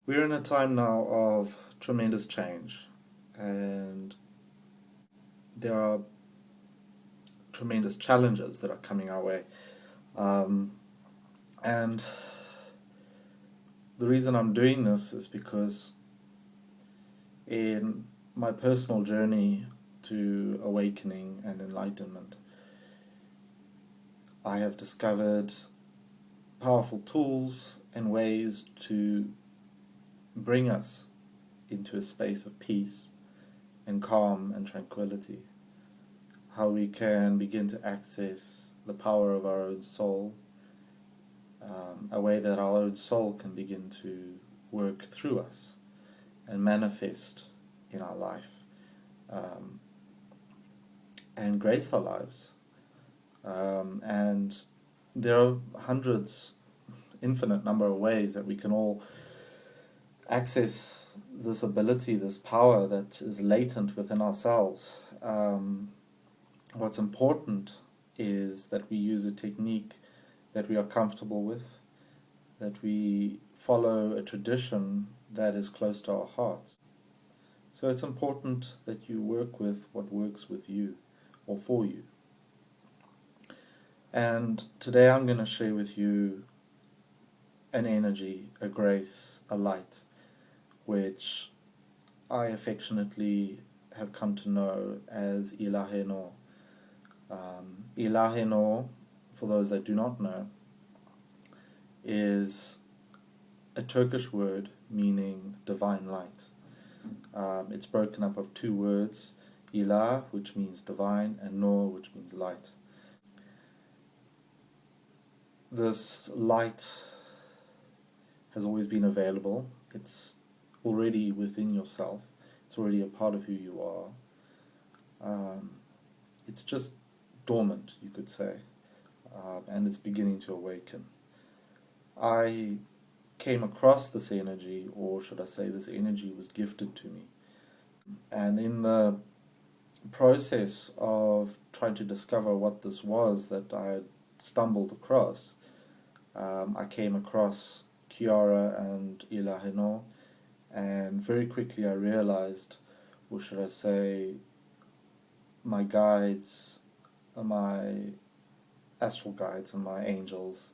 We're in a time now of tremendous change, and there are tremendous challenges that are coming our way. And the reason I'm doing this is because in my personal journey to awakening and enlightenment, I have discovered powerful tools and ways to bring us into a space of peace and calm and tranquility. How we can begin to access the power of our own soul, a way that our own soul can begin to work through us and manifest in our life, and grace our lives. And there are hundreds, infinite number of ways that we can all access this ability, this power that is latent within ourselves. What's important is that we use a technique that we are comfortable with, that we follow a tradition that is close to our hearts. So it's important that you work with what works with you or for you. And today I'm going to share with you an energy, a grace, a light, which I affectionately have come to know as Ilahinoor. Ilahinoor, for those that do not know, is a Turkish word meaning divine light. It's broken up of two words, Ilah, which means divine, and Noor, which means light. This light has always been available. It's already within yourself. It's already a part of who you are. It's just dormant, you could say, and it's beginning to awaken. I came across this energy, or should I say this energy was gifted to me. And in the process of trying to discover what this was that I had stumbled across, I came across Kiara and Ilahinoor, and very quickly I realized, or should I say, my guides, my astral guides and my angels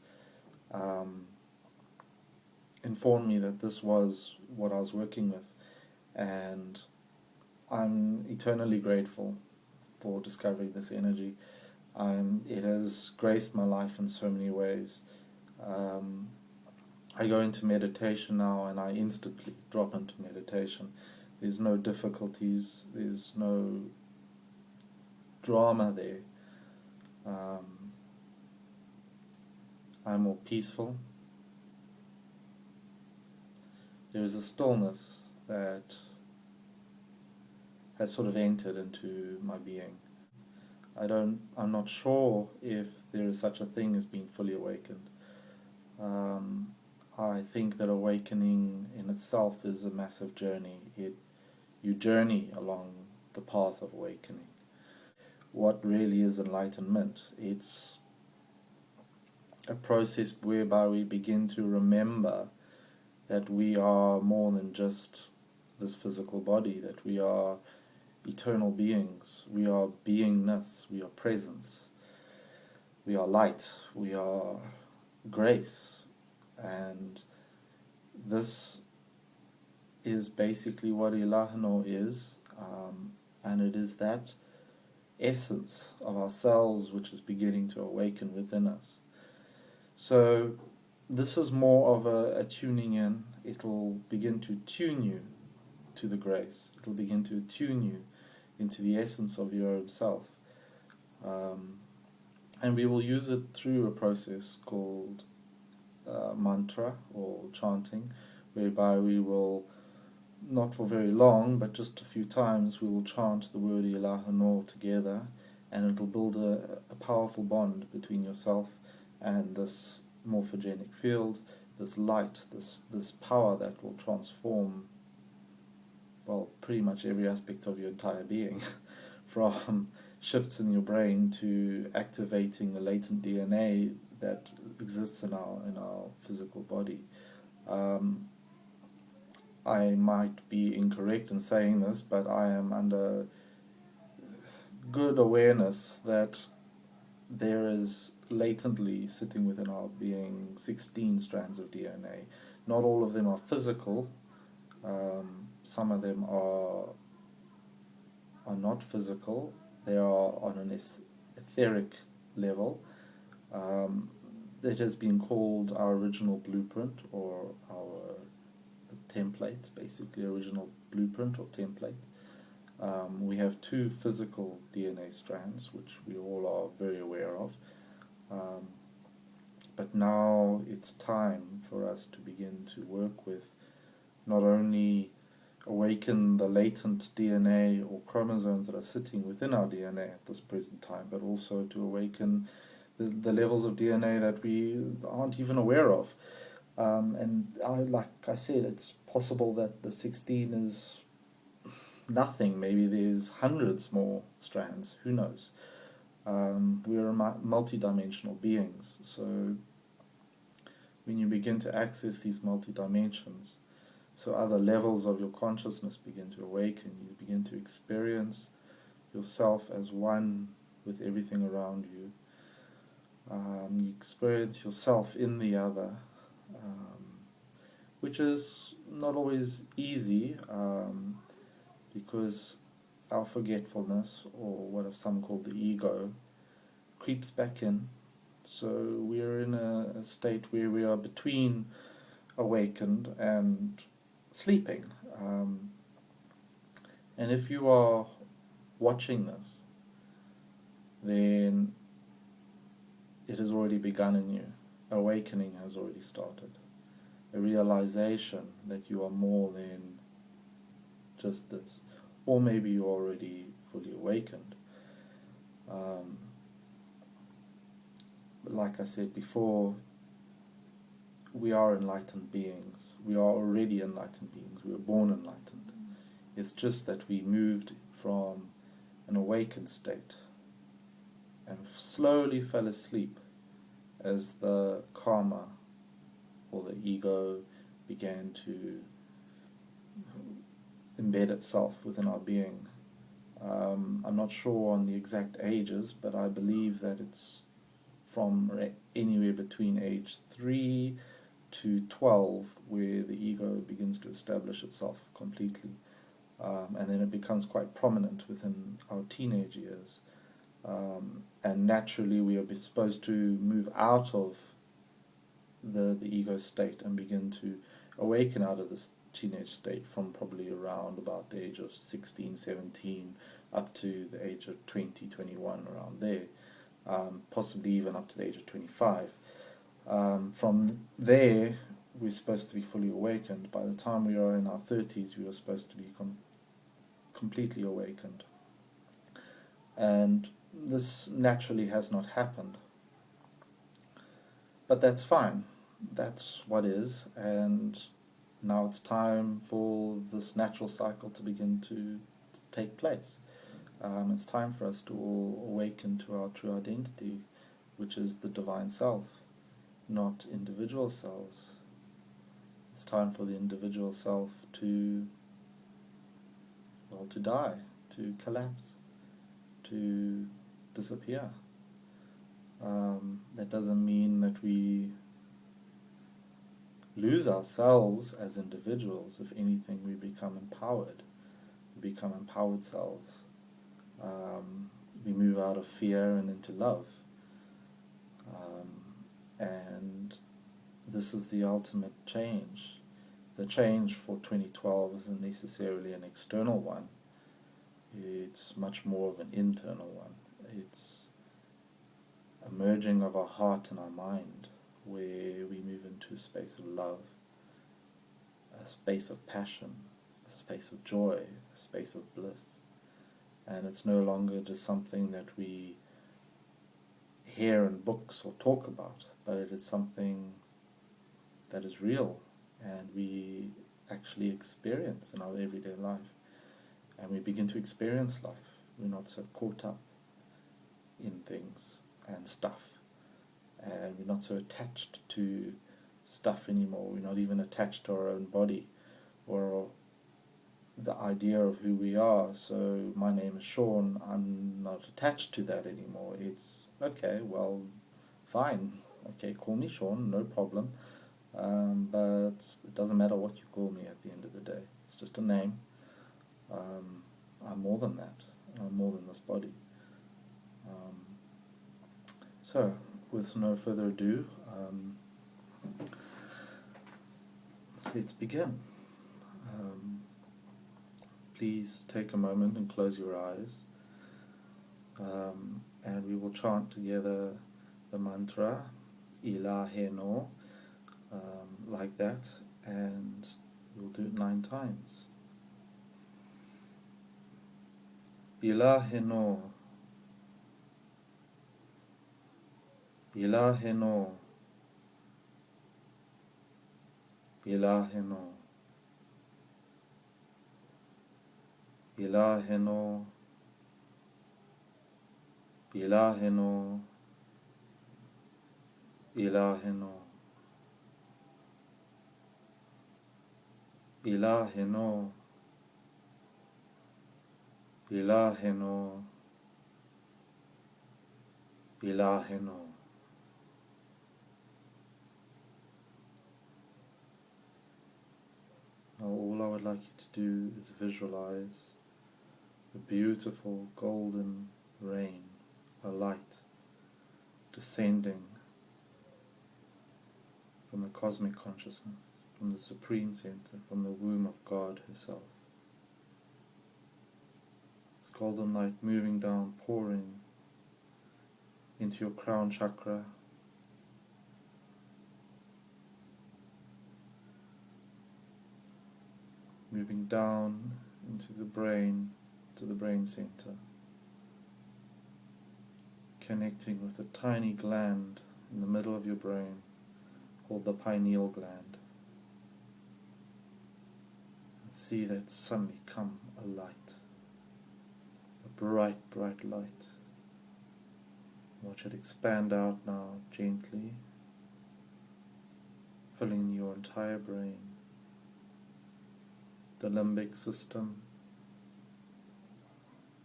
informed me that this was what I was working with, and I'm eternally grateful for discovering this energy. It has graced my life in so many ways. I go into meditation now and I instantly drop into meditation. There's no difficulties, there's no drama there. I'm more peaceful. There is a stillness that has sort of entered into my being. I'm not sure if there is such a thing as being fully awakened. I think that awakening in itself is a massive journey. You journey along the path of awakening. What really is enlightenment? It's a process whereby we begin to remember that we are more than just this physical body, that we are eternal beings, we are beingness, we are presence, we are light, we are grace, and this is basically what Ilahinoor is, and it is that essence of ourselves which is beginning to awaken within us. So this is more of a tuning in. It'll begin to tune you to the grace. It'll begin to tune you into the essence of your own self. And we will use it through a process called mantra or chanting, whereby we will, not for very long, but just a few times, we will chant the word Ilahinoor together, and it'll build a powerful bond between yourself and this morphogenic field, this light, this power that will transform, well, pretty much every aspect of your entire being, from shifts in your brain to activating the latent DNA that exists in our physical body. I might be incorrect in saying this, but I am under good awareness that there is latently sitting within our being 16 strands of DNA. Not all of them are physical. Some of them are not physical. They are on an etheric level. It has been called our original blueprint, or our template, basically original blueprint or template. We have 2 physical DNA strands, which we all are very aware of. But now it's time for us to begin to work with not only awaken the latent DNA or chromosomes that are sitting within our DNA at this present time, but also to awaken the levels of DNA that we aren't even aware of. And like I said, it's possible that the 16 is nothing. Maybe there's hundreds more strands. Who knows? We are multi-dimensional beings. So when you begin to access these multi-dimensions, so other levels of your consciousness begin to awaken. You begin to experience yourself as one with everything around you. You experience yourself in the other, which is not always easy, because our forgetfulness, or what some call the ego, creeps back in. So we are in a state where we are between awakened and sleeping. And if you are watching this, then it has already begun in you. Awakening has already started. A realization that you are more than just this. Or maybe you're already fully awakened. But like I said before, we are enlightened beings. We are already enlightened beings. We were born enlightened. It's just that we moved from an awakened state and slowly fell asleep as the karma or the ego began to embed itself within our being. I'm not sure on the exact ages, but I believe that it's from anywhere between age 3 to 12 where the ego begins to establish itself completely. And then it becomes quite prominent within our teenage years. And naturally we are supposed to move out of the ego state and begin to awaken out of this teenage state from probably around about the age of 16, 17 up to the age of 20, 21, around there, possibly even up to the age of 25. From there we're supposed to be fully awakened. By the time we are in our 30s we are supposed to be completely awakened, and this naturally has not happened, but that's fine. That's what is, and now it's time for this natural cycle to begin to take place. It's time for us to all awaken to our true identity, which is the divine self, not individual selves. It's time for the individual self to die, to collapse, to disappear. That doesn't mean that we lose ourselves as individuals. If anything, we become empowered. We become empowered selves. We move out of fear and into love. And this is the ultimate change. The change for 2012 isn't necessarily an external one. It's much more of an internal one. It's a merging of our heart and our mind, where we move into a space of love, a space of passion, a space of joy, a space of bliss. And it's no longer just something that we hear in books or talk about, but it is something that is real and we actually experience in our everyday life. And we begin to experience life. We're not so caught up in things and stuff, and we're not so attached to stuff anymore. We're not even attached to our own body. or the idea of who we are. So my name is Sean, I'm not attached to that anymore. It's okay, well, fine, okay, call me Sean, no problem, but it doesn't matter what you call me at the end of the day. It's just a name. I'm more than that. I'm more than this body. So, with no further ado, let's begin. Please take a moment and close your eyes, and we will chant together the mantra Ilahinoor, like that, and we'll do it 9 times. Ilahinoor, Ilahinoor, Ilahinoor, Ilahinoor, Ilahinoor, Ilahinoor, Ilahinoor, Ilahinoor, Ilahinoor. Now all I would like you to do is visualize a beautiful golden rain, a light descending from the cosmic consciousness, from the Supreme Center, from the womb of God herself. This golden light moving down, pouring into your crown chakra, moving down into the brain, to the brain center, connecting with a tiny gland in the middle of your brain called the pineal gland. And see that suddenly come a light, a bright, bright light. Watch it expand out now gently, filling your entire brain, the limbic system,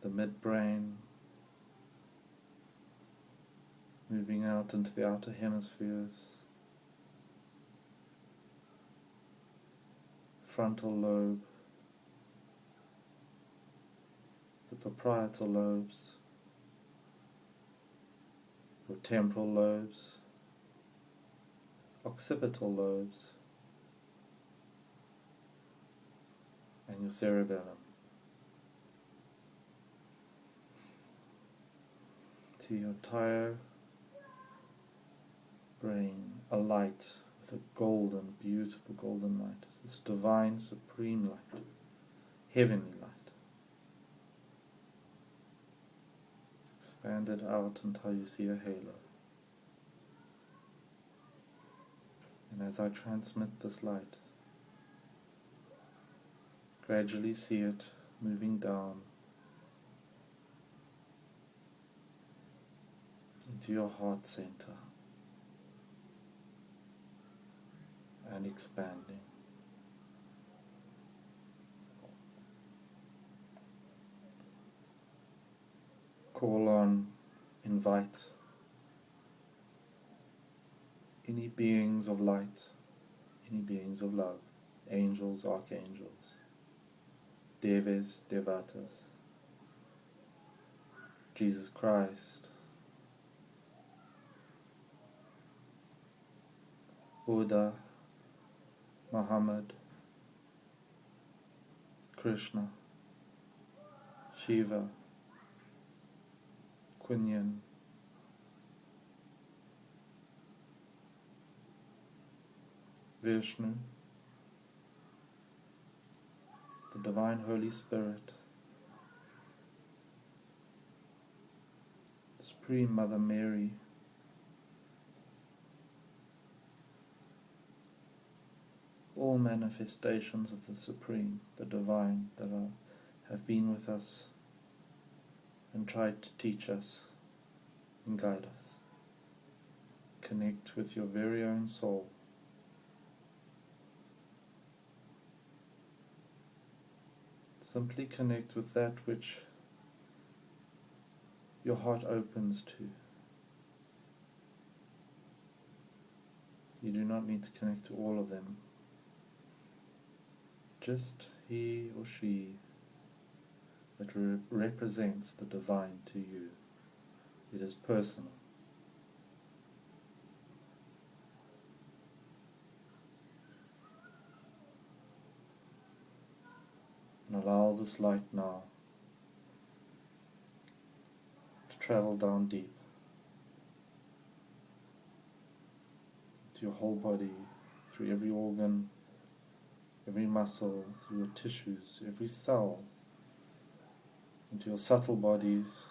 the midbrain, moving out into the outer hemispheres, frontal lobe, the parietal lobes, your temporal lobes, occipital lobes, and your cerebellum. See your entire brain alight with a golden, beautiful golden light, this divine, supreme light, heavenly light. Expand it out until you see a halo. And as I transmit this light, gradually see it moving down into your heart center and expanding. Call on, invite any beings of light, any beings of love, angels, archangels, devas, devatas, Jesus Christ, Buddha, Muhammad, Krishna, Shiva, Kunyan, Vishnu, the Divine Holy Spirit, Supreme Mother Mary, all manifestations of the Supreme, the Divine, that have been with us and tried to teach us and guide us. Connect with your very own soul. Simply connect with that which your heart opens to. You do not need to connect to all of them. Just he or she that represents the divine to you. It is personal. And allow this light now to travel down deep to your whole body, through every organ, every muscle, through your tissues, every cell, into your subtle bodies,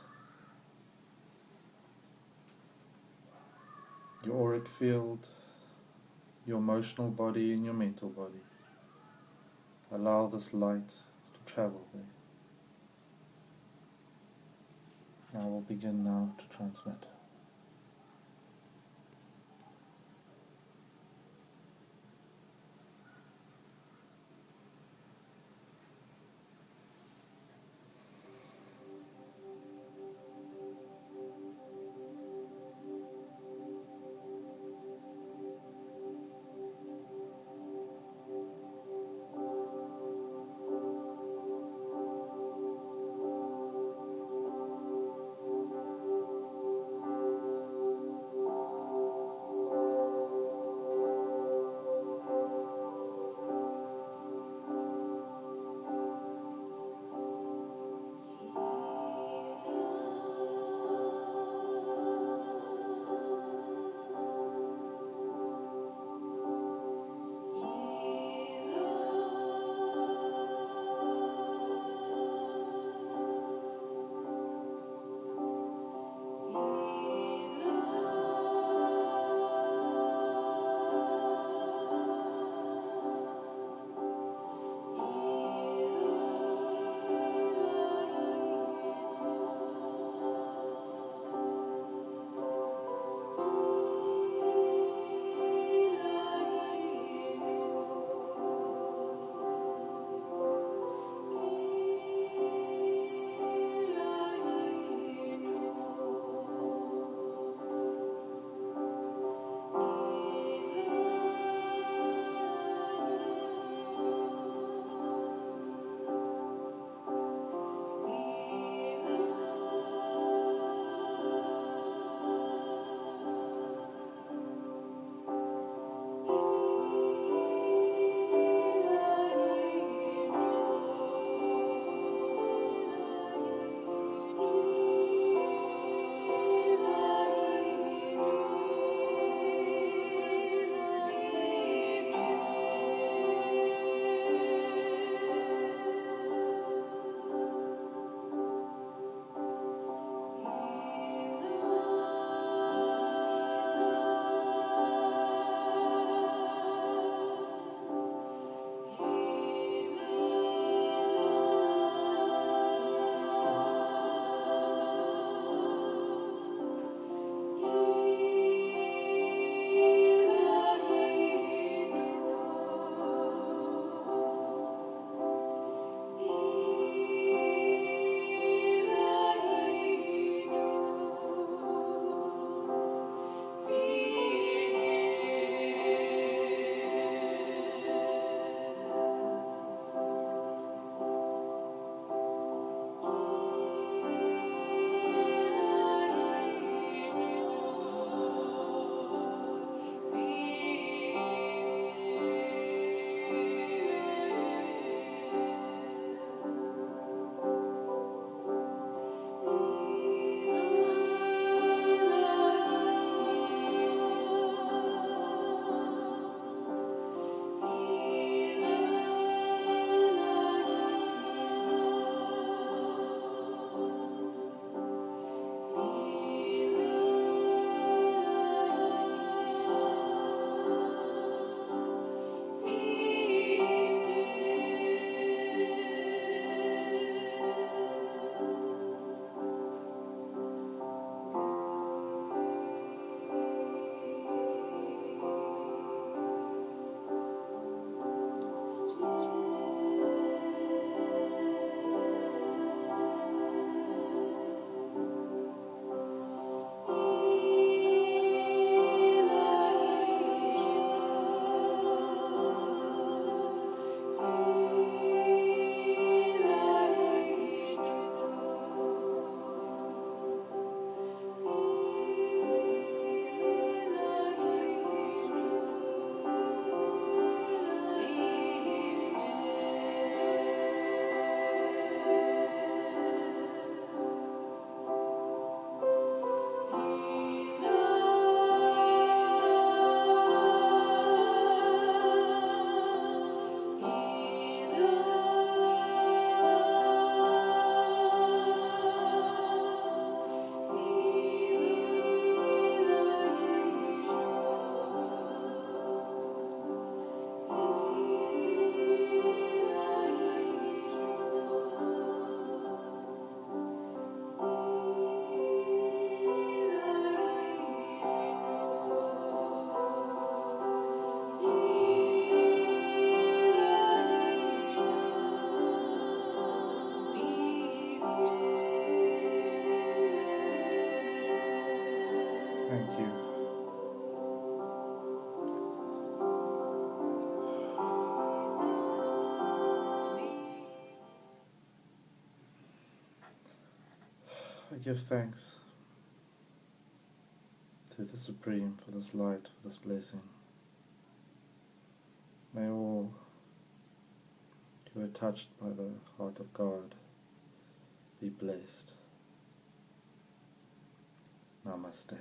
your auric field, your emotional body and your mental body. Allow this light to travel there. I will begin now to transmit. give thanks to the Supreme for this light, for this blessing. May all who are touched by the heart of God be blessed. Namaste.